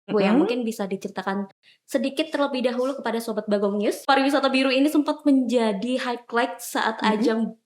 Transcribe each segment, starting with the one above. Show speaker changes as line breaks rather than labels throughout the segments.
Bu, yang
Mhm.
mungkin bisa diceritakan sedikit terlebih dahulu kepada Sobat Bagong News. Pariwisata biru ini sempat menjadi highlight saat ajang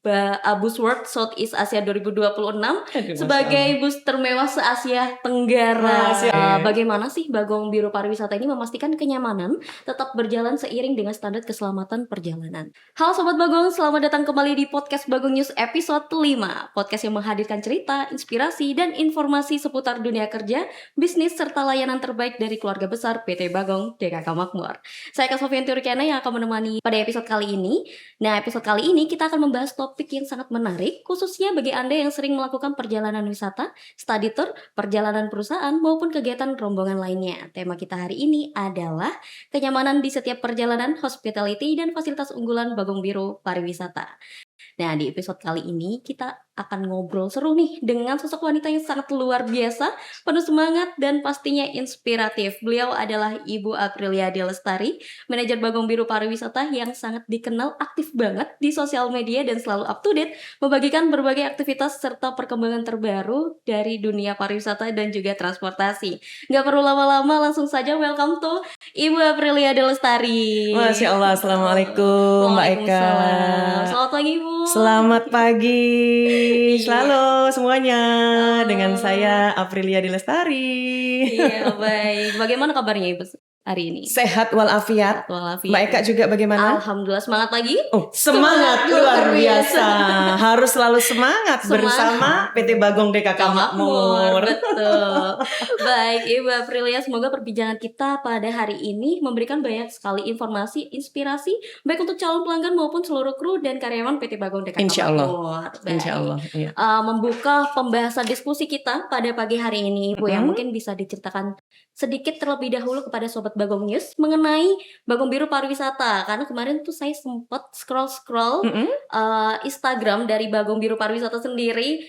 Buzzword Southeast Asia 2026
Aduh, Masya
sebagai
Allah.
bus termewah se-Asia Tenggara.
Masya
Bagaimana sih Bagong Biru Pariwisata ini memastikan kenyamanan tetap berjalan seiring dengan standar keselamatan perjalanan? Halo Sobat Bagong, selamat datang kembali di podcast Bagong News episode 5. Podcast yang menghadirkan cerita, inspirasi, dan informasi seputar dunia kerja, bisnis, serta layanan terbaik dari keluarga besar PT Bagong DKK Makmur. Saya Kak Sofian Turkiana yang akan menemani pada episode kali ini. Nah, episode kali ini kita akan membahas topik yang sangat menarik, khususnya bagi Anda yang sering melakukan perjalanan wisata, study tour, perjalanan perusahaan, maupun kegiatan rombongan lainnya. Tema kita hari ini adalah kenyamanan di setiap perjalanan, hospitality, dan fasilitas unggulan Bagong Biru Pariwisata. Nah, di episode kali ini kita akan ngobrol seru nih dengan sosok wanita yang sangat luar biasa, penuh semangat dan pastinya inspiratif. Beliau adalah Ibu Aprilia Lestari, manajer Bagong Biru Pariwisata yang sangat dikenal aktif banget di sosial media dan selalu up to date, membagikan berbagai aktivitas serta perkembangan terbaru dari dunia pariwisata dan juga transportasi. Gak perlu lama-lama, langsung saja welcome to Ibu Aprilia Lestari.
Masya Allah, Assalamualaikum Mbak Eka.
Waalaikumsalam. Selamat pagi Bu.
Selamat pagi
Iya.
selalu semuanya.
Halo.
Dengan saya Aprilia Lestari.
Iya, baik. Bagaimana kabarnya Ibu hari ini?
Sehat walafiat.
Walafiat.
Mbak Eka juga bagaimana?
Alhamdulillah, semangat pagi.
Oh, semangat luar biasa. Harus selalu semangat bersama PT Bagong DKK Makmur.
Betul. Baik, Ibu Aprilia, semoga perbincangan kita pada hari ini memberikan banyak sekali informasi, inspirasi baik untuk calon pelanggan maupun seluruh kru dan karyawan PT Bagong DKK
Insya Allah.
Makmur. Baik.
Insya Allah. Iya.
Membuka pembahasan diskusi kita pada pagi hari ini, Ibu, yang mungkin bisa diceritakan sedikit terlebih dahulu kepada Sobat Bagong News mengenai Bagong Biru Pariwisata, karena kemarin tuh saya sempat scroll Instagram dari Bagong Biru Pariwisata sendiri.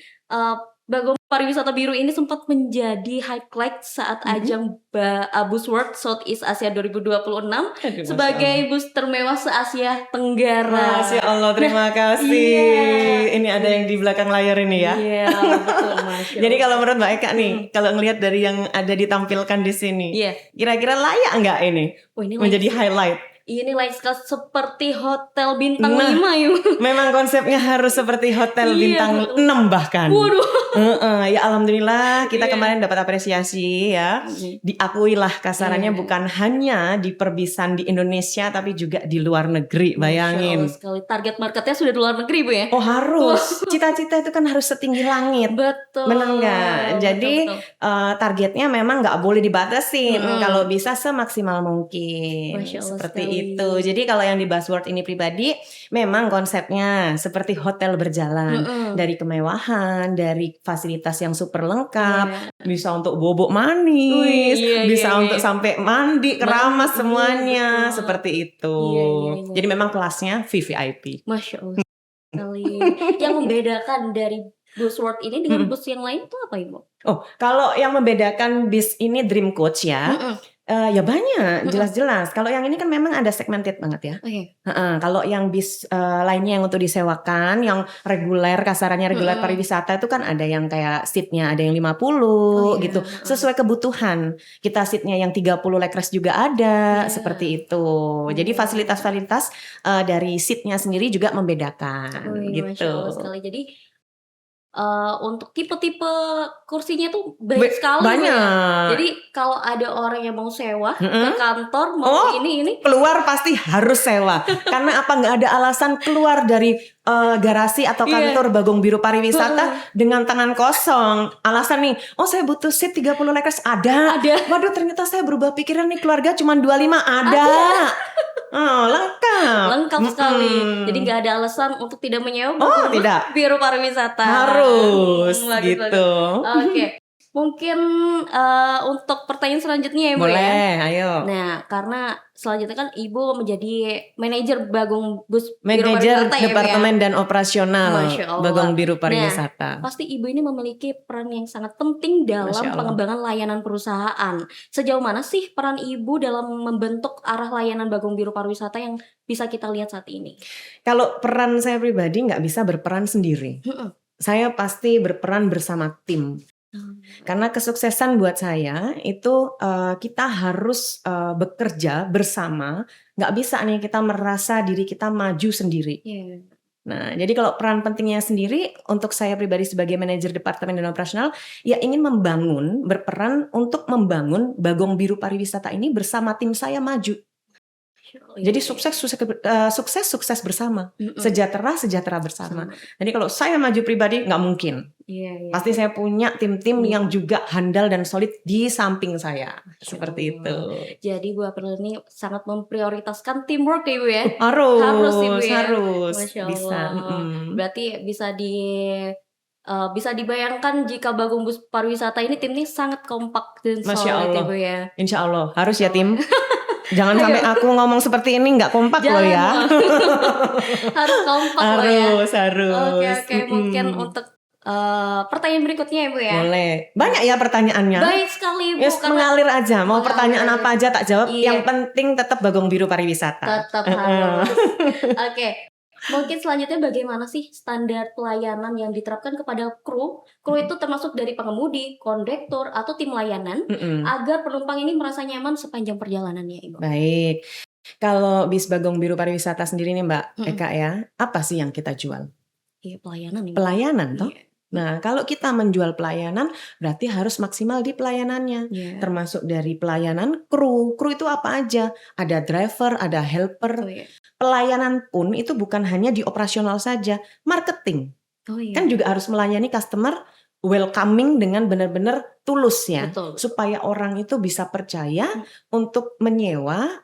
Bagong Pariwisata Biru ini sempat menjadi highlight saat ajang Buzzword Southeast Asia 2026
Aduh,
sebagai bus termewah se-Asia Tenggara.
Masya Allah, terima kasih.
Iya.
Ini ada yang di belakang layar ini ya.
Iya, betul, Masya
Jadi
Allah.
kalau menurut Mbak Eka nih, kalau ngelihat dari yang ada ditampilkan di sini,
Iya.
kira-kira layak nggak ini
Oh, ini
menjadi highlight?
Ini lain sekali seperti hotel bintang
Nah,
5 yuk.
Memang konsepnya harus seperti hotel
Iya,
bintang
betul.
6 bahkan.
Waduh.
Ya alhamdulillah kita
Iya.
kemarin dapat apresiasi ya. Diakuilah kasarannya
Iya.
bukan hanya di perbisan di Indonesia tapi juga di luar negeri.
Masya
Bayangin.
Allah sekali. Target marketnya sudah di luar negeri, Bu ya?
Oh harus. Cita-cita itu kan harus setinggi langit.
Betul.
Bener nggak? Jadi
Betul.
targetnya memang nggak boleh dibatasin. Kalau bisa semaksimal mungkin.
Masya Allah
Seperti
sekali.
itu. Jadi kalau yang di Buzzword ini pribadi, memang konsepnya seperti hotel berjalan. Dari kemewahan, dari fasilitas yang super lengkap, bisa untuk bobok manis,
Iya,
bisa
iya,
untuk
iya.
sampai mandi, keramas
Iya,
semuanya.
betul.
Seperti itu.
Iya, iya.
Jadi memang kelasnya VVIP.
Masya Allah sekali. Yang membedakan dari Buzzword ini dengan bus yang lain itu apa, Ibu?
Oh, kalau yang membedakan bis ini Dream Coach ya, ya banyak, jelas-jelas. Kalau yang ini kan memang ada segmented banget ya.
Oke.
Kalau yang bis lainnya yang untuk disewakan, yang reguler, kasarannya reguler pariwisata itu kan ada yang kayak seatnya ada yang 50 gitu. Sesuai kebutuhan. Kita seatnya yang 30 legress juga ada, seperti itu. Jadi fasilitas-fasilitas dari seatnya sendiri juga membedakan gitu.
Masya Allah sekali. Jadi untuk tipe-tipe kursinya tuh banyak sekali.
Banyak.
Jadi kalau ada orang yang mau sewa ke kantor mau ini
keluar pasti harus sewa. Karena apa, nggak ada alasan keluar dari garasi atau kantor Bagong Biru Pariwisata dengan tangan kosong. Alasan nih, oh saya butuh seat 30 legress, ada. Waduh ternyata saya berubah pikiran nih, keluarga cuma 25, ada. Oh, lengkap
sekali. Jadi nggak ada alasan untuk tidak menyewa
tidak.
Biru Pariwisata.
Harus gitu.
Oke. Mungkin untuk pertanyaan selanjutnya ya Bu ya.
Boleh, ayo.
Nah, karena selanjutnya kan Ibu menjadi manajer Bagong Biru
Manajer
Pariwisata
Departemen dan Operasional
Masya Allah.
Bagong Biru Pariwisata.
Pasti Ibu ini memiliki peran yang sangat penting dalam pengembangan layanan perusahaan. Sejauh mana sih peran Ibu dalam membentuk arah layanan Bagong Biru Pariwisata yang bisa kita lihat saat ini?
Kalau peran saya pribadi nggak bisa berperan sendiri. Saya pasti berperan bersama tim. Karena kesuksesan buat saya itu kita harus bekerja bersama. Nggak bisa nih kita merasa diri kita maju sendiri.
Iya.
Nah, jadi kalau peran pentingnya sendiri untuk saya pribadi sebagai manajer departemen dan operasional, ya ingin berperan untuk membangun Bagong Biru Pariwisata ini bersama tim saya maju. Jadi sukses bersama, sejahtera bersama. Jadi kalau saya maju pribadi nggak mungkin. Pasti saya punya tim-tim yang juga handal dan solid di samping saya. Seperti itu.
Jadi Bu April ini sangat memprioritaskan teamwork ya Bu ya.
Harus
Ibu ya.
harus
Masya Allah.
bisa.
Berarti bisa dibayangkan jika Bagong Bus Pariwisata ini timnya sangat kompak dan solid ya Bu ya.
Insya Allah harus ya tim. Jangan sampai aku ngomong seperti ini nggak kompak loh ya.
Harus kompak loh ya.
Harus.
Oke, mungkin untuk pertanyaan berikutnya ya Bu ya.
Boleh. Banyak ya pertanyaannya.
Baik sekali Bu.
Yes, mengalir aja. Mau pertanyaan apa aja tak jawab.
Iya.
Yang penting tetap Bagong Biru Pariwisata.
Tetap harus. Oke. Mungkin selanjutnya bagaimana sih standar pelayanan yang diterapkan kepada kru? Kru itu termasuk dari pengemudi, kondektur, atau tim layanan agar penumpang ini merasa nyaman sepanjang perjalanannya, Ibu.
Baik. Kalau bis Bagong Biru Pariwisata sendiri nih Mbak Eka ya, apa sih yang kita jual?
Iya, pelayanan. Ibu.
Pelayanan toh?
Iya.
Nah, kalau kita menjual pelayanan, berarti harus maksimal di pelayanannya.
Yeah.
Termasuk dari pelayanan kru. Kru itu apa aja? Ada driver, ada helper. Pelayanan pun itu bukan hanya di operasional saja, marketing. Kan juga harus melayani customer welcoming dengan benar-benar tulus ya.
Betul.
Supaya orang itu bisa percaya untuk menyewa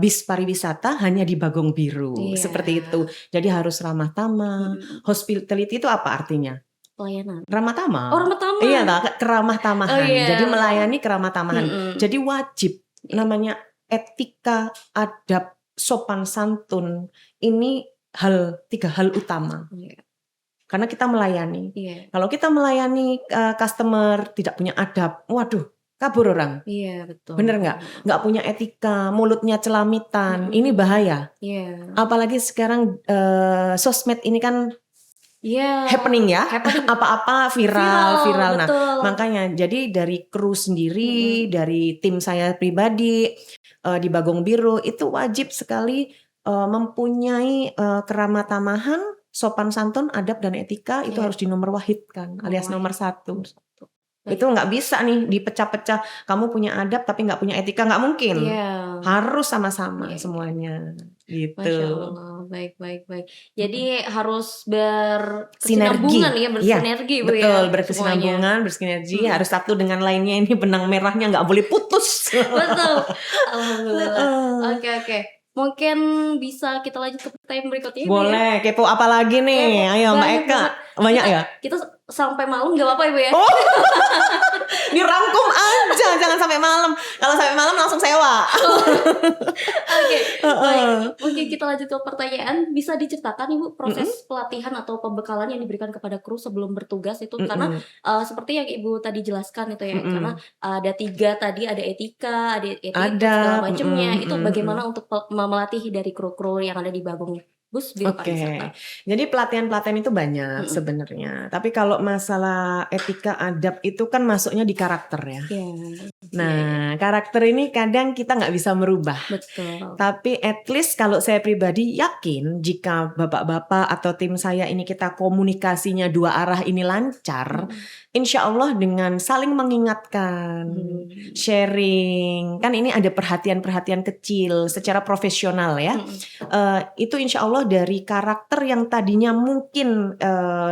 bis pariwisata hanya di Bagong Biru. Seperti itu. Jadi harus ramah tamah. Hospitality itu apa artinya?
Pelayanan.
Ramah tamah.
Oh, ramah tamah.
Iya, keramah tamahan. Jadi melayani keramah tamahan. Jadi wajib namanya etika, adab, sopan santun. Ini 3 hal utama. Karena kita melayani. Kalau kita melayani customer tidak punya adab, waduh, kabur orang.
Iya, betul.
Bener nggak? Nggak punya etika, mulutnya celamitan. Ini bahaya. Apalagi sekarang sosmed ini kan happening ya. Apa-apa viral. Nah, makanya jadi dari kru sendiri, dari tim saya pribadi di Bagong Biru itu wajib sekali mempunyai keramah tamahan, sopan santun, adab dan etika itu harus dinomorwahidkan alias nomor 1. Itu nggak bisa nih dipecah-pecah. Kamu punya adab tapi nggak punya etika, nggak mungkin. Harus sama-sama semuanya. Gitu.
Masya Allah, baik. Jadi harus berkesinambungan ya, bersinergi Bu ya.
Betul, berkesinambungan, bersinergi. Harus satu dengan lainnya, ini benang merahnya nggak boleh putus.
Betul. Alhamdulillah. Oke. Mungkin bisa kita lanjut ke pertanyaan berikutnya.
Boleh, kepo apa lagi nih? Ayo Mbak Eka. Banyak ya?
Kita sampai malam gak apa-apa Ibu ya?
Oh, dirangkum aja, jangan sampai malam. Kalau sampai malam langsung sewa.
Oke, baik. Mungkin kita lanjut ke pertanyaan. Bisa diceritakan Ibu proses pelatihan atau pembekalan yang diberikan kepada kru sebelum bertugas itu? Karena seperti yang Ibu tadi jelaskan itu ya, karena ada 3 tadi, ada etika, ada segala macamnya. Itu bagaimana untuk melatih dari kru-kru yang ada di Bagong Bus Biru Pariwisata.
Jadi pelatihan itu banyak sebenarnya. Tapi kalau masalah etika adab itu kan masuknya di karakter ya. Nah, karakter ini kadang kita nggak bisa merubah.
Betul.
Tapi at least kalau saya pribadi yakin jika bapak-bapak atau tim saya ini kita komunikasinya 2 arah ini lancar, insya Allah dengan saling mengingatkan, sharing, kan ini ada perhatian-perhatian kecil secara profesional ya. Itu insya Allah dari karakter yang tadinya mungkin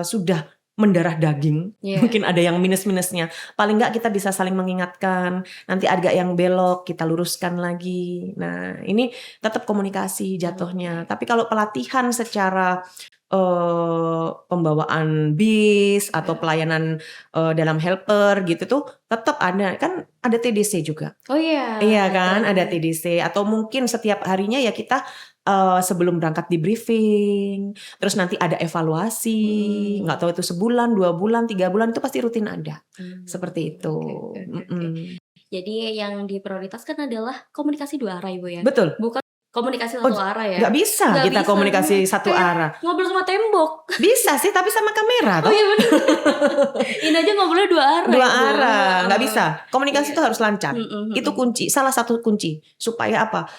sudah mendarah daging, mungkin ada yang minus-minusnya. Paling nggak kita bisa saling mengingatkan. Nanti agak yang belok kita luruskan lagi. Nah ini tetap komunikasi jatuhnya. Tapi kalau pelatihan secara pembawaan bis atau pelayanan dalam helper gitu tuh tetap ada, kan ada TDC juga.
Oh iya.
Iya kan, ada TDC atau mungkin setiap harinya ya kita sebelum berangkat di briefing, terus nanti ada evaluasi, nggak tahu itu sebulan, 2 bulan, 3 bulan itu pasti rutin ada, seperti itu.
Jadi yang diprioritaskan adalah komunikasi 2 arah Ibu ya.
Betul.
Bukan komunikasi satu arah ya.
Nggak bisa kita komunikasi satu arah.
Ngobrol sama tembok.
Bisa sih, tapi sama kamera.
Oh iya benar. Ini aja ngobrolnya dua arah.
Dua
gitu.
arah, nggak bisa. Komunikasi
Iya.
itu harus lancar. Itu kunci, salah satu kunci supaya apa?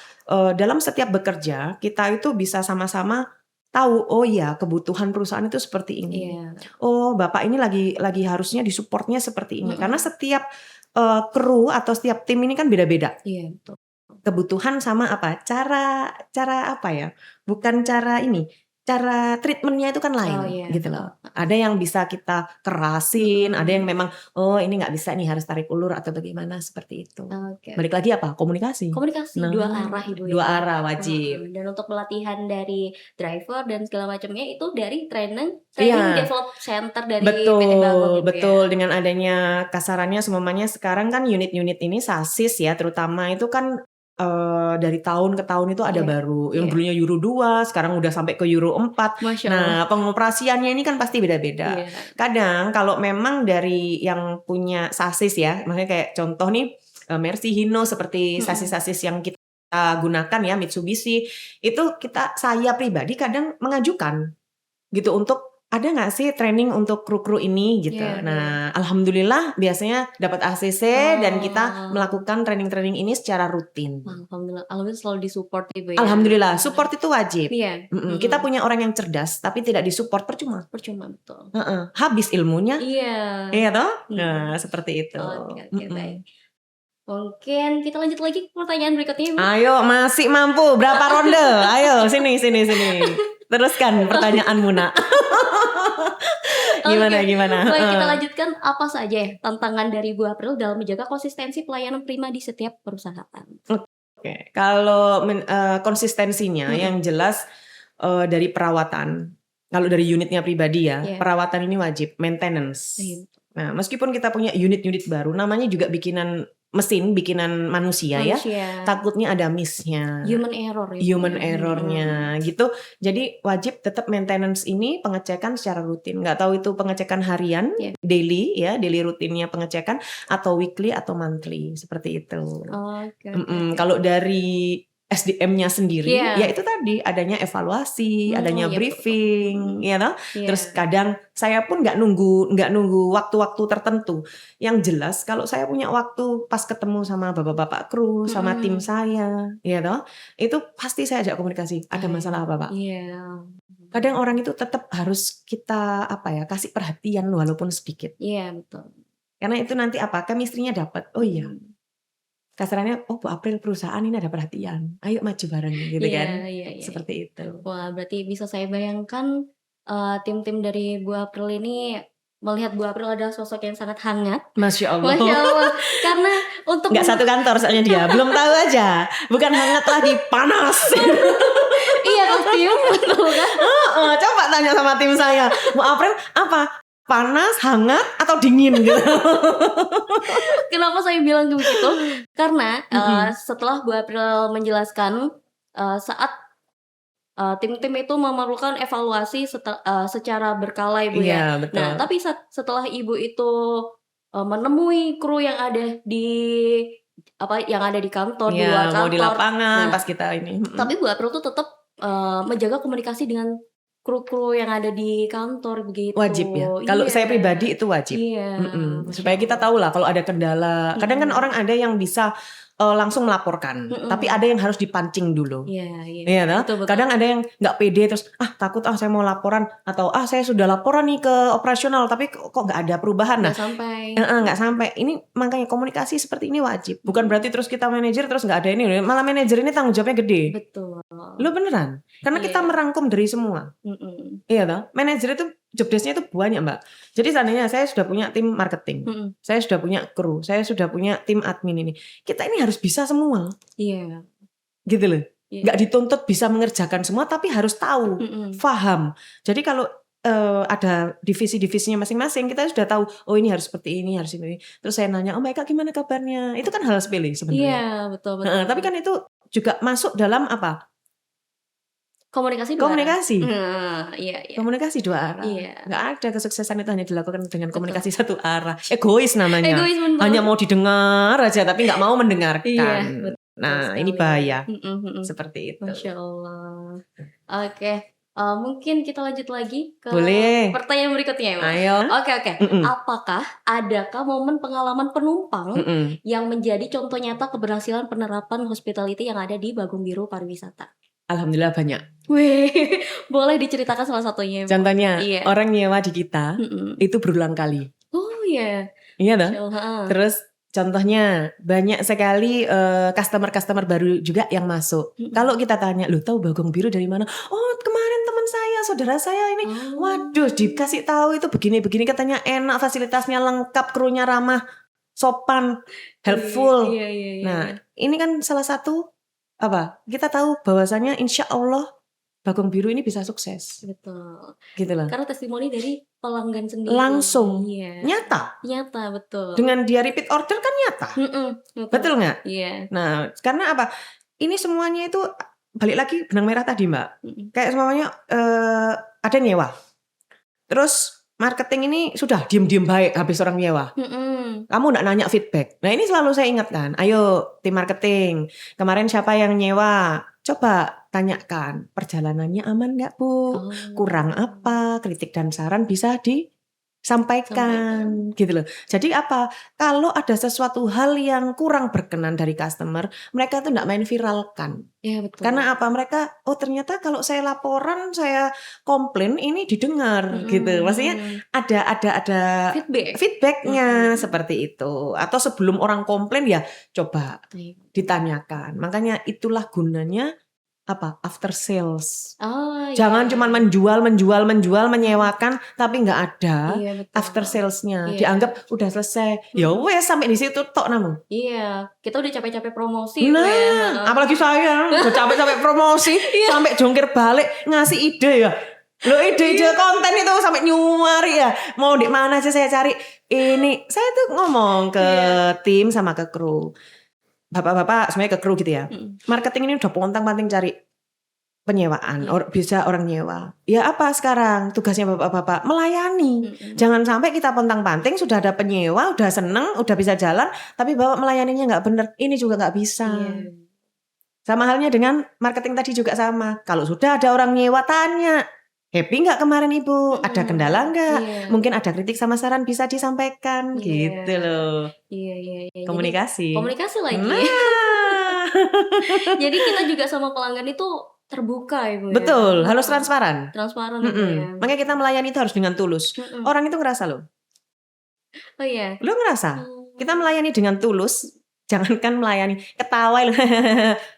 Dalam setiap bekerja kita itu bisa sama-sama tahu, oh ya kebutuhan perusahaan itu seperti ini.
Iya.
Oh bapak ini lagi harusnya disupportnya seperti ini. Karena setiap kru atau setiap tim ini kan beda-beda.
Iya, betul.
Kebutuhan sama apa? Cara apa ya? Bukan cara ini. Cara treatmentnya itu kan lain,
Oh, iya,
gitu
betul.
loh. Ada yang bisa kita kerasin, ada yang memang oh ini nggak bisa nih harus tarik ulur atau bagaimana seperti itu.
Oke.
Balik lagi apa? Komunikasi.
Komunikasi
Nah,
dua arah Ibu
dua
ya.
arah wajib.
Dan untuk pelatihan dari driver dan segala macamnya itu dari training
Iya.
develop center dari PT Bagong gitu
Betul.
ya.
Dengan adanya kasarannya semuanya sekarang kan unit-unit ini sasis ya, terutama itu kan dari tahun ke tahun itu ada
Iya.
baru. Yang
Iya.
dulunya Euro 2, sekarang udah sampai ke Euro 4.
Masya Allah.
Nah, pengoperasiannya ini kan pasti beda-beda.
Iya.
Kadang kalau memang dari yang punya sasis ya, maksudnya kayak contoh nih Mercy Hino seperti sasis-sasis yang kita gunakan ya, Mitsubishi, itu saya pribadi kadang mengajukan gitu untuk ada nggak sih training untuk kru-kru ini gitu.
Iya,
Nah, alhamdulillah biasanya dapat ACC dan kita melakukan training-training ini secara rutin.
Alhamdulillah selalu disupport Ibu ya.
Alhamdulillah, support itu wajib.
Iya.
Kita punya orang yang cerdas tapi tidak disupport percuma.
Betul.
Habis ilmunya.
Iya.
Iya toh? Nah, seperti itu.
Oke, baik. Mungkin kita lanjut lagi ke pertanyaan berikutnya Ibu.
Ayo, masih mampu. Berapa ronde? Ayo, sini. Teruskan pertanyaanmu, Nak. Gimana?
Baik, kita lanjutkan. Apa saja tantangan dari Bu April dalam menjaga konsistensi pelayanan prima di setiap perusahaan?
Oke, kalau konsistensinya yang jelas dari perawatan. Kalau dari unitnya pribadi ya, perawatan ini wajib, maintenance. Nah, meskipun kita punya unit-unit baru, namanya juga bikinan manusia ya, takutnya ada miss-nya,
human
errornya gitu. Jadi wajib tetap maintenance ini pengecekan secara rutin. Nggak tahu itu pengecekan harian, daily rutinnya pengecekan atau weekly atau monthly seperti itu. Kalau dari SDM-nya sendiri, ya itu tadi adanya evaluasi, adanya briefing, ya toh. Terus kadang saya pun nggak nunggu waktu-waktu tertentu. Yang jelas kalau saya punya waktu pas ketemu sama bapak-bapak kru, sama tim saya, ya toh, itu pasti saya ajak komunikasi. Ada masalah apa, Pak? Kadang orang itu tetap harus kita kasih perhatian walaupun sedikit.
Iya, betul.
Karena itu nanti chemistry-nya dapat. Oh iya. Kasarannya, Bu April perusahaan ini ada perhatian, ayo maju bareng gitu kan, seperti itu.
Wah, berarti bisa saya bayangkan tim-tim dari Bu April ini melihat Bu April adalah sosok yang sangat hangat.
Masya Allah.
Karena untuk
nggak satu kantor soalnya dia, belum tahu aja, bukan hangat lagi, panas.
Iya tim, betul kan?
Coba tanya sama tim saya, Bu April apa? Panas, hangat, atau dingin gitu.
Kenapa saya bilang begitu? Karena setelah Bu April menjelaskan saat tim-tim itu memerlukan evaluasi secara berkala Ibu ya.
Iya, betul.
Nah, tapi setelah Ibu itu menemui kru yang ada di kantor, di luar kantor,
mau di lapangan pas kita ini.
Tapi Bu April tuh tetap menjaga komunikasi dengan kru-kru yang ada di kantor begitu.
Wajib ya. Kalau saya pribadi itu wajib. Supaya kita tahu lah kalau ada kendala. Kadang kan orang ada yang bisa langsung melaporkan, tapi ada yang harus dipancing dulu. Iya, betul. Kadang ada yang nggak pede terus takut saya mau laporan atau saya sudah laporan nih ke operasional tapi kok nggak ada perubahan. Nggak sampai. Ini makanya komunikasi seperti ini wajib. Bukan berarti terus kita manajer terus nggak ada ini. Malah manajer ini tanggung jawabnya gede.
Betul.
Lu beneran? Karena kita merangkum dari semua. Iya toh. Manajer itu job desk-nya itu banyak, Mbak. Jadi seandainya saya sudah punya tim marketing, saya sudah punya kru, saya sudah punya tim admin ini. Kita ini harus bisa semua.
Iya.
Gitu loh. Nggak dituntut bisa mengerjakan semua, tapi harus tahu, paham. Jadi kalau ada divisi-divisinya masing-masing, kita sudah tahu, oh ini harus seperti ini, harus ini. Terus saya nanya, oh Mbak Eka gimana kabarnya? Itu kan hal sepele sebenarnya.
Iya, betul.
Tapi kan itu juga masuk dalam apa?
Komunikasi.
Komunikasi dua arah. Nggak ada kesuksesan itu hanya dilakukan dengan komunikasi satu arah. Egois namanya. Hanya mau didengar aja tapi nggak mau mendengarkan. Nah ini bahaya. Seperti itu.
Masya Allah. Oke. Mungkin kita lanjut lagi ke
Boleh.
pertanyaan berikutnya ya, Bu.
Ayo.
Oke. Adakah momen pengalaman penumpang yang menjadi contoh nyata keberhasilan penerapan hospitality yang ada di Bagong Biru Pariwisata?
Alhamdulillah banyak.
Wih, boleh diceritakan salah satunya, Bu?
Contohnya
Iya.
orang nyewa di kita itu berulang kali.
Oh iya.
Iya dong.
Heeh.
Terus contohnya banyak sekali customer baru juga yang masuk. Kalau kita tanya, "Lu tahu Bagong Biru dari mana?" "Oh, kemarin teman saya, saudara saya ini." Waduh, dikasih tahu itu begini-begini, katanya enak, fasilitasnya lengkap, krunya ramah, sopan, helpful.
Iya.
Nah, ini kan salah satu kita tahu bahwasanya insya Allah Bagong Biru ini bisa sukses.
Betul.
Gitu loh.
Karena testimoni dari pelanggan sendiri.
Langsung.
Iya.
Nyata,
betul.
Dengan dia repeat order kan nyata. Betul nggak?
Iya.
Nah, karena apa? Ini semuanya itu balik lagi benang merah tadi, Mbak. Kayak semuanya ada nyewa. Terus marketing ini sudah diem-diem baik habis orang nyewa. Kamu nggak nanya feedback. Nah, ini selalu saya ingatkan. Ayo tim marketing. Kemarin siapa yang nyewa? Coba tanyakan perjalanannya aman nggak, Bu? Kurang apa? Kritik dan saran bisa disampaikan. Gitu loh. Jadi apa? Kalau ada sesuatu hal yang kurang berkenan dari customer, mereka tuh nggak main viralkan.
Iya, betul.
Karena apa? Mereka, ternyata kalau saya laporan, saya komplain, ini didengar gitu. Maksudnya ada feedbacknya seperti itu. Atau sebelum orang komplain ya coba ditanyakan. Makanya itulah gunanya after sales. Jangan cuma menjual, menyewakan, tapi nggak ada after salesnya. Dianggap udah selesai. Ya wes sampai di situ tok namun.
Iya, kita udah capek-capek promosi.
Nah, apalagi saya udah capek-capek promosi, sampai jongkir balik ngasih ide ya. Lo ide-ide konten itu sampai nyuari ya. Mau di mana sih saya cari ini? Saya tuh ngomong ke tim sama ke kru. Bapak-bapak semuanya ke kru gitu ya. Marketing ini udah pontang-panting cari penyewaan, bisa orang nyewa. Ya apa sekarang tugasnya bapak-bapak? Melayani. Jangan sampai kita pontang-panting sudah ada penyewa, udah seneng, udah bisa jalan, tapi bapak melayaninya nggak bener. Ini juga nggak bisa. Sama halnya dengan marketing tadi juga sama. Kalau sudah ada orang nyewa, tanya, happy nggak kemarin ibu? Ada kendala nggak? Mungkin ada kritik sama saran bisa disampaikan, gitu loh.
Iya.
Komunikasi
lagi. Jadi kita juga sama pelanggan itu terbuka, Ibu.
Betul, harus transparan.
Ya.
Makanya kita melayani itu harus dengan tulus. Orang itu ngerasa loh.
Oh iya.
Lo ngerasa? Kita melayani dengan tulus. Jangankan melayani, ketawa lo.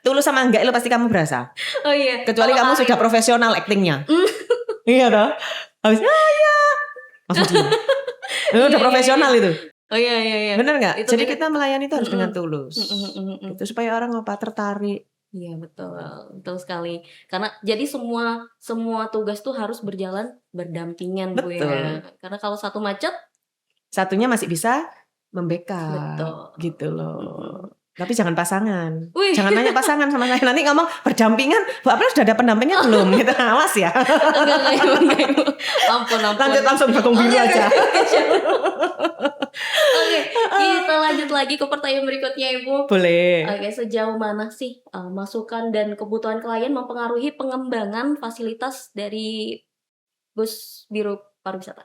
Tulus sama enggak lo pasti kamu berasa.
Oh iya.
Kecuali kamu sudah profesional actingnya. Iya toh. Habis ya. Langsung udah profesional itu.
Oh iya.
Bener nggak? Jadi kita melayani itu harus dengan tulus. Itu supaya orang tertarik.
Iya, betul sekali. Karena jadi semua tugas tuh harus berjalan berdampingan, Bu ya. Karena kalau satu macet,
satunya masih bisa membackup. Gitu loh. Tapi jangan pasangan. Jangan nanya pasangan sama saya. Nanti ngomong berdampingan, Bu April sudah ada pendampingnya belum? Gitu, awas ya.
Enggak. Ampun.
Lanjut langsung Bagong Biru aja.
Oke, kita lanjut lagi ke pertanyaan berikutnya, Ibu.
Boleh.
Oke, sejauh mana sih masukan dan kebutuhan klien mempengaruhi pengembangan fasilitas dari Bus Biru Pariwisata?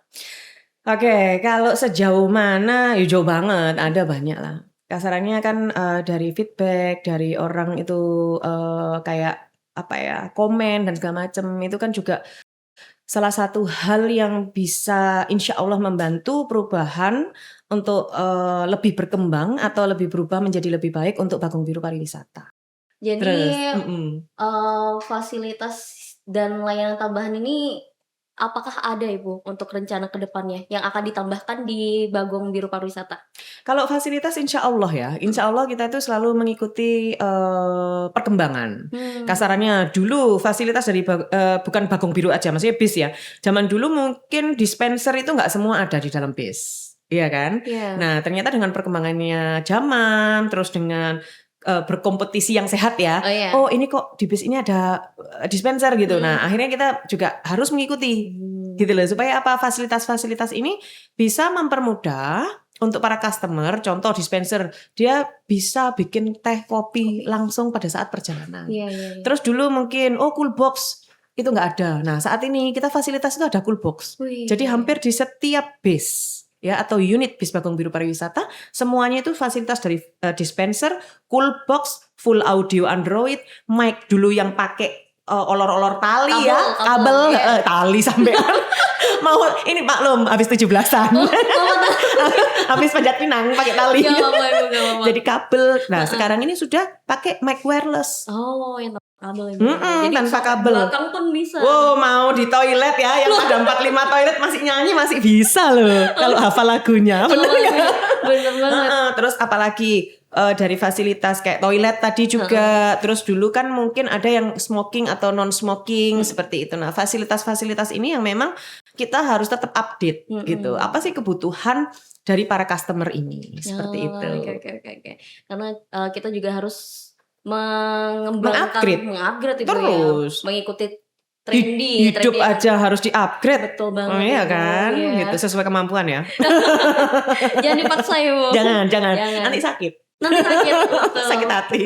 Oke,
kalau sejauh mana, ya jauh banget, ada banyak lah. Kasarannya kan dari feedback, dari orang itu kayak komen dan segala macam, itu kan juga salah satu hal yang bisa insya Allah membantu perubahan untuk lebih berkembang atau lebih berubah menjadi lebih baik untuk Bagong Biru Pariwisata.
Jadi fasilitas dan layanan tambahan ini apakah ada, Ibu, untuk rencana ke depannya yang akan ditambahkan di Bagong Biru Pariwisata?
Kalau fasilitas insya Allah ya, insya Allah kita itu selalu mengikuti perkembangan. Kasarannya dulu fasilitas dari bukan Bagong Biru aja, maksudnya bis ya. Zaman dulu mungkin dispenser itu nggak semua ada di dalam bis, iya kan? Nah ternyata dengan perkembangannya zaman, terus dengan berkompetisi yang sehat ya. Oh ini kok di bis ini ada dispenser gitu. Nah akhirnya kita juga harus mengikuti gitu loh. Supaya fasilitas-fasilitas ini bisa mempermudah untuk para customer. Contoh dispenser, dia bisa bikin teh kopi langsung pada saat perjalanan. Terus dulu mungkin cool box itu nggak ada. Nah saat ini kita fasilitas itu ada cool box.
Wih.
Jadi hampir di setiap base ya atau unit bis Bagong Biru Pariwisata semuanya itu fasilitas dari dispenser, cool box, full audio Android, mic dulu yang pakai olor-olor tali kabel
ya.
Tali sampai mau ini maklum habis 17-an. Habis panjat pinang pakai tali.
Gak apa-apa.
Jadi kabel. Nah, sekarang ini sudah pakai mic wireless.
Oh, yang tanpa kabel ya. Jadi
tanpa kabel.
Belakang pun bisa.
Wow, mau di toilet ya, yang ada 45 toilet masih nyanyi masih bisa loh. Kalau hafal lagunya. Bener nggak?
Bener banget.
Terus apalagi dari fasilitas kayak toilet tadi juga. Terus dulu kan mungkin ada yang smoking atau non smoking seperti itu. Nah, fasilitas-fasilitas ini yang memang kita harus tetap update gitu. Apa sih kebutuhan dari para customer ini seperti itu.
Oke. Karena kita juga harus mengembangkan, mengupgrade itu
terus.
ya, mengikuti trendy.
Hidup aja harus di-upgrade.
Betul banget.
Iya kan, gitu sesuai kemampuan ya.
Jangan dipaksa ya, Bu.
Jangan. Nanti sakit. Sakit hati.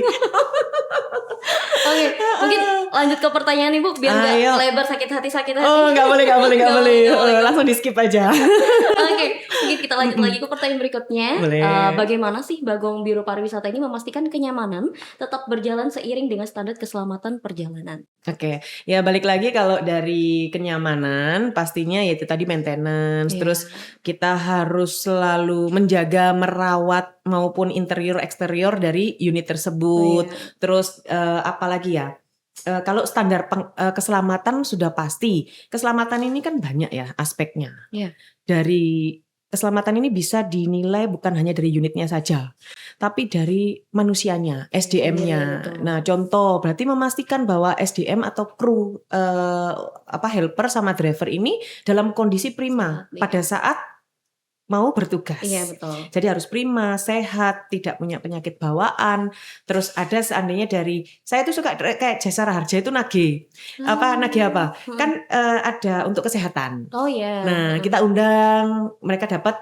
Oke, mungkin lanjut ke pertanyaan nih Bu, biar nggak lebar sakit hati.
Oh, nggak boleh. Langsung di skip aja.
Oke, mungkin kita lanjut lagi ke pertanyaan berikutnya. Bagaimana sih Bagong Biru Pariwisata ini memastikan kenyamanan tetap berjalan seiring dengan standar keselamatan perjalanan?
Oke, ya balik lagi kalau dari kenyamanan pastinya yaitu tadi maintenance, terus kita harus selalu menjaga, merawat maupun interior eksterior dari unit tersebut. Terus apalagi ya? Kalau standar keselamatan sudah pasti. Keselamatan ini kan banyak ya aspeknya. Dari keselamatan ini bisa dinilai bukan hanya dari unitnya saja, tapi dari manusianya, SDM-nya. Nah, contoh berarti memastikan bahwa SDM atau kru helper sama driver ini dalam kondisi prima pada saat mau bertugas.
Iya, betul. Jadi
harus prima, sehat, tidak punya penyakit bawaan. Terus ada seandainya dari saya tuh suka kayak Jasara Harja itu nagih. Nagih apa? Kan ada untuk kesehatan.
Oh iya.
Nah, kita undang mereka dapat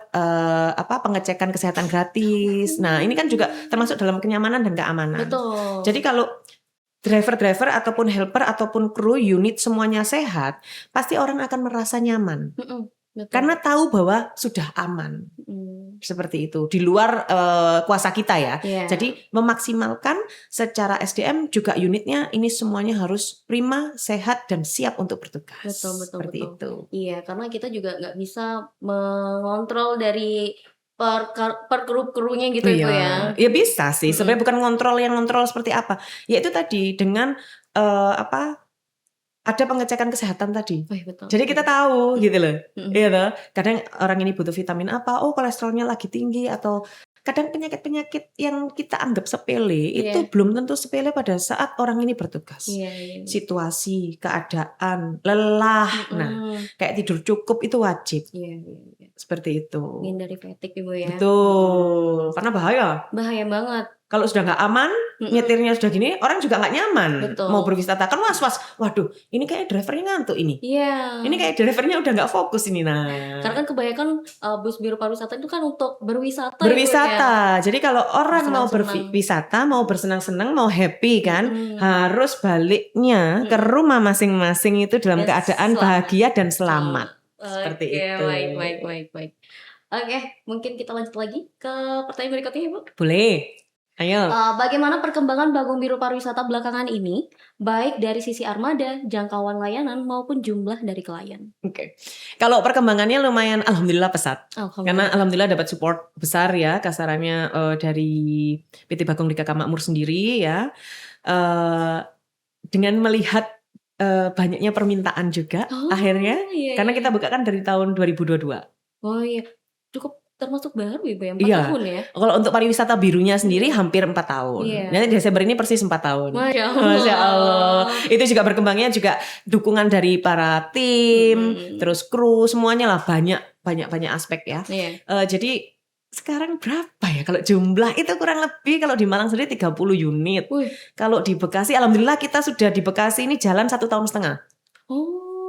pengecekan kesehatan gratis. Nah, ini kan juga termasuk dalam kenyamanan dan keamanan.
Betul.
Jadi kalau driver ataupun helper ataupun kru unit semuanya sehat, pasti orang akan merasa nyaman.
Betul.
Karena tahu bahwa sudah aman. Seperti itu. Di luar kuasa kita ya. Jadi memaksimalkan secara SDM juga unitnya ini semuanya harus prima, sehat dan siap untuk bertugas.
Betul.
Seperti itu.
Iya, karena kita juga nggak bisa mengontrol dari per kru-krunya gitu itu ya.
Ya bisa sih. Sebenarnya bukan ngontrol seperti apa. Ya itu tadi dengan ada pengecekan kesehatan tadi.
Betul.
Jadi kita tahu gitu loh. Iya toh. Kadang orang ini butuh vitamin apa, kolesterolnya lagi tinggi, atau kadang penyakit-penyakit yang kita anggap sepele itu belum tentu sepele pada saat orang ini bertugas. Situasi, keadaan, lelah. Nah, kayak tidur cukup itu wajib. Seperti itu.
Menghindari fatigue Ibu ya.
Betul. Karena bahaya.
Bahaya banget.
Kalau sudah nggak aman, nyetirnya sudah gini, orang juga nggak nyaman.
Betul.
Mau berwisata kan was-was. Waduh, ini kayak drivernya ngantuk ini.
Iya.
Ini kayak drivernya udah nggak fokus ini. Nah,
karena kan kebanyakan bus biru pariwisata itu kan untuk berwisata.
Berwisata. Jadi kalau orang mau berwisata, mau bersenang-senang, mau happy kan, harus baliknya ke rumah masing-masing itu dalam keadaan bahagia dan selamat. Seperti itu.
Baik. Oke, mungkin kita lanjut lagi ke pertanyaan berikutnya, Bu.
Boleh. Ayo.
Bagaimana perkembangan Bagong Biru Pariwisata belakangan ini, baik dari sisi armada, jangkauan layanan maupun jumlah dari klien?
Oke. Kalau perkembangannya lumayan, alhamdulillah pesat. Karena alhamdulillah dapat support besar ya, kasarannya dari PT Bagong Dikaka Makmur sendiri ya. Dengan melihat banyaknya permintaan juga akhirnya, karena kita buka kan dari tahun 2022.
Oh iya, cukup termasuk baru Ibu ya, 4 tahun ya.
Kalau untuk pariwisata birunya sendiri hampir 4 tahun. Nanti Desember ini persis 4 tahun. Masya Allah. Itu juga berkembangnya juga dukungan dari para tim, terus kru, semuanya lah banyak aspek ya. Jadi sekarang berapa ya kalau jumlah itu kurang lebih kalau di Malang sendiri 30 unit. Kalau di Bekasi alhamdulillah kita sudah di Bekasi ini jalan 1,5 tahun.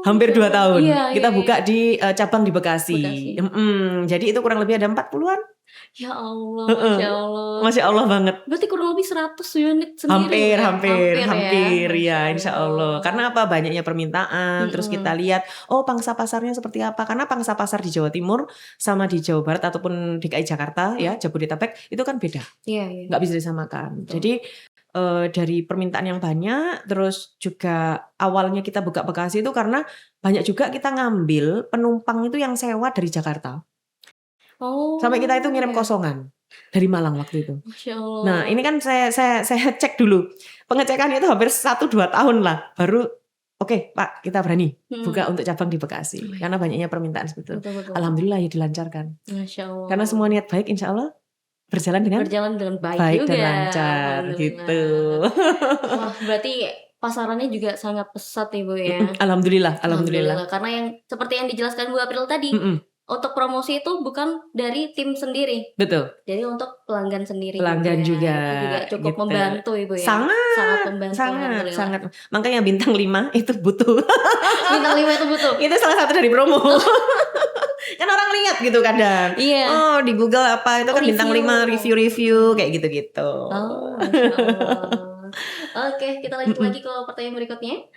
Hampir 2 tahun.
Iya,
Kita
iya,
buka di cabang di Bekasi.
Bekasi.
Jadi itu kurang lebih ada 40-an.
Ya Allah,
Heeh.
Masya Allah.
Masya Allah banget.
Berarti kurang lebih 100 unit sendiri.
Hampir
ya.
ya, insya Allah. Karena apa, banyaknya permintaan. Terus kita lihat, oh pangsa pasarnya seperti apa. Karena pangsa pasar di Jawa Timur sama di Jawa Barat ataupun DKI Jakarta ya, Jabodetabek itu kan beda.
Iya.
Nggak bisa disamakan.
Betul.
Jadi dari permintaan yang banyak, terus juga awalnya kita buka Bekasi itu karena banyak juga kita ngambil penumpang itu yang sewa dari Jakarta.
Oh.
Sampai kita itu ngirim kosongan dari Malang waktu itu.
Masya Allah.
Nah ini kan saya cek dulu, pengecekan itu hampir 1-2 tahun lah, baru oke, Pak kita berani buka untuk cabang di Bekasi karena banyaknya permintaan seperti itu.
Betul.
Alhamdulillah ya dilancarkan.
Masya Allah.
Karena semua niat baik, insya Allah berjalan dengan
baik juga.
dan lancar gitu.
Wah, berarti pasarannya juga sangat pesat Ibu ya.
Alhamdulillah.
Karena yang seperti yang dijelaskan Bu April tadi, untuk promosi itu bukan dari tim sendiri.
Betul.
Jadi untuk pelanggan sendiri.
Pelanggan juga.
Itu juga cukup
gitu.
membantu Ibu ya.
Sangat membantu. Sangat. Makanya bintang 5 itu butuh.
Bintang 5 itu butuh.
Itu salah satu dari promo. Kan orang lihat gitu kadang.
Iya.
Oh di Google apa itu kan bintang 5 review kayak gitu-gitu.
Oh, Masya Allah. Oke, kita lanjut lagi ke pertanyaan berikutnya.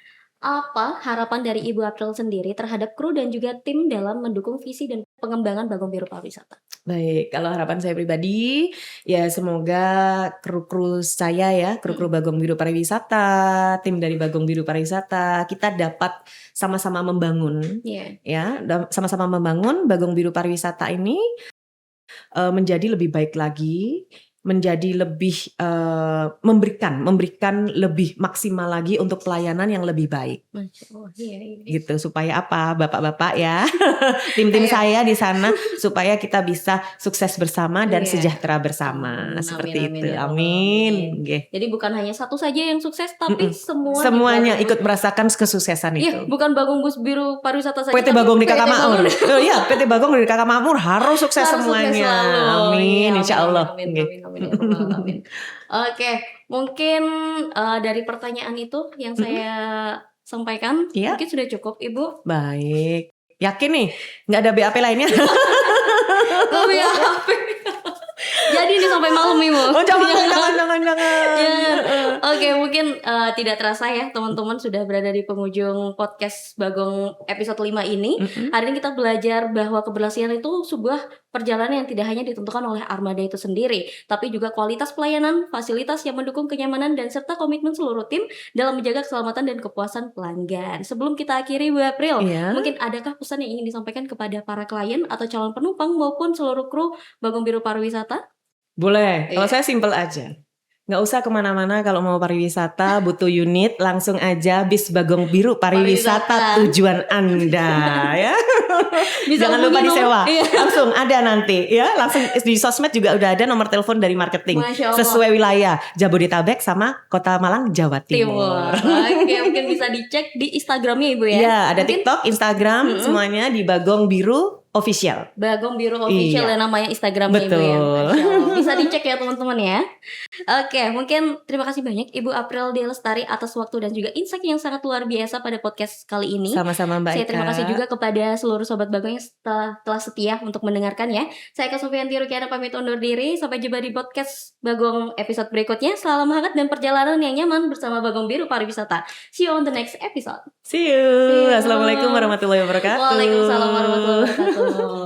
Apa harapan dari Ibu April sendiri terhadap kru dan juga tim dalam mendukung visi dan pengembangan Bagong Biru Pariwisata?
Baik, kalau harapan saya pribadi ya semoga kru-kru saya ya, kru-kru Bagong Biru Pariwisata, tim dari Bagong Biru Pariwisata, kita dapat sama-sama membangun ya, sama-sama membangun Bagong Biru Pariwisata ini menjadi lebih baik lagi, menjadi lebih memberikan lebih maksimal lagi untuk pelayanan yang lebih baik.
Masya Allah, iya.
Gitu supaya apa, bapak-bapak ya, tim-tim saya di sana supaya kita bisa sukses bersama dan sejahtera bersama. Seperti itu. Amin.
Jadi bukan hanya satu saja yang sukses, tapi
semuanya ikut merasakan kesuksesan itu.
Iya, bukan Bagong Biru Pariwisata saja.
PT Bagong di Kakak Makmur. Oh iya, PT Bagong di Kakak Makmur harus sukses semuanya. Amin, insya Allah.
Amin. Oke, mungkin dari pertanyaan itu yang saya sampaikan mungkin sudah cukup Ibu.
Baik, yakin nih nggak ada BAP lainnya?
BAP. Jadi ini sampai malam Ibu.
Oh jangan.
Oke, mungkin tidak terasa ya teman-teman sudah berada di penghujung podcast Bagong episode 5 ini. Hari ini kita belajar bahwa keberhasilan itu sebuah perjalanan yang tidak hanya ditentukan oleh armada itu sendiri, tapi juga kualitas pelayanan, fasilitas yang mendukung kenyamanan dan serta komitmen seluruh tim dalam menjaga keselamatan dan kepuasan pelanggan. Sebelum kita akhiri Bu April, mungkin adakah pesan yang ingin disampaikan kepada para klien atau calon penumpang maupun seluruh kru Bagong Biru Pariwisata?
Boleh, kalau saya simple aja. Nggak usah kemana-mana kalau mau pariwisata, butuh unit, langsung aja bis Bagong Biru Pariwisata tujuan Anda ya. Jangan lupa disewa, langsung ada nanti ya. Langsung di sosmed juga udah ada nomor telepon dari marketing sesuai wilayah Jabodetabek sama Kota Malang, Jawa Timur.
Oke, mungkin bisa dicek di Instagramnya Ibu ya.
Iya, ada TikTok, Instagram, semuanya di Bagong Biru Official.
Bagong Biru Official ya namanya Instagramnya Ibu ya. Bisa dicek ya teman-teman ya. Oke, mungkin terima kasih banyak Ibu April D. Lestari atas waktu dan juga insight yang sangat luar biasa pada podcast kali ini.
Sama-sama Mbak Eka.
Saya terima kasih juga kepada seluruh Sobat Bagong yang telah setia untuk mendengarkan ya. Saya Kak Sofianti Rukiana pamit undur diri. Sampai jumpa di podcast Bagong episode berikutnya. Salam hangat dan perjalanan yang nyaman bersama Bagong Biru Pariwisata. See you on the next episode.
See you. Assalamualaikum warahmatullahi wabarakatuh.
Waalaikumsalam warahmatullahi wabarakatuh.